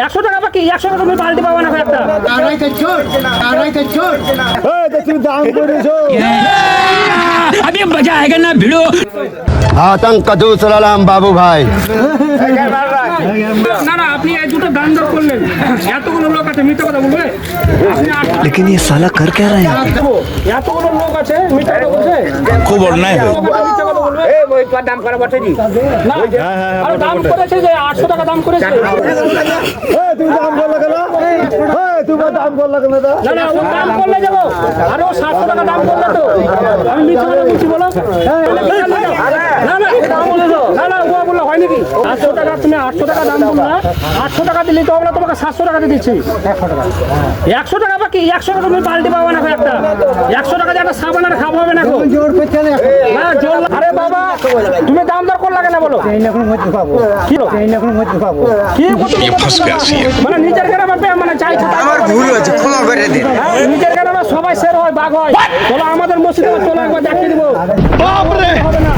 100 টাকা বাকি, 100 টাকা তুমি পাল্টি পাবে না একটা। अभी मजा आएगा ना भिड़ो। आतंक का दूसरा नाम बाबू भाई। না না, আপনি এই দুটো দাম দর করলেন, এতগুলো লোক আছে মিথ্যা কথা বলবে? আপনি लेकिन ये साला कर क्या रहे हैं? এতগুলো লোক আছে মিথ্যা কথা বলছে? খুব অন্যায় হয়। মিথ্যা কথা বলবে? না, আরে দাম করেছে যে 800 টাকা দাম করেছে। না না, ও দাম করলে যাবো, আরে ও 700 টাকা দাম করলে তো আমি মিথ্যা কথা বলছি বলো? না না, না না, ও বললো হয় নাকি? 800 টাকা, তুমি 800 টাকা দাম বললো না, 800 টাকা দিলে তো আমরা তোমাকে 700 টাকাতে দিচ্ছি। 100 টাকা বাকি, 100 টাকা তুমি পাল্টি পাবে না একটা। 100 টাকা দিয়ে একটা সাবান আর খাবো হবে না গো। না জোর, আরে বাবা তুমি দাম দর করলা কেন বলো? কি কি মানে নিজের গ্রামে মানে চাইছে আমার ভুল হয়েছে, ক্ষমা করে দিন। নিজের গ্রামে সবাই শের হয়, বাঘ হয়। চলো আমাদের মসজিদে চলো একবার দেখিয়ে দিব। হবে না।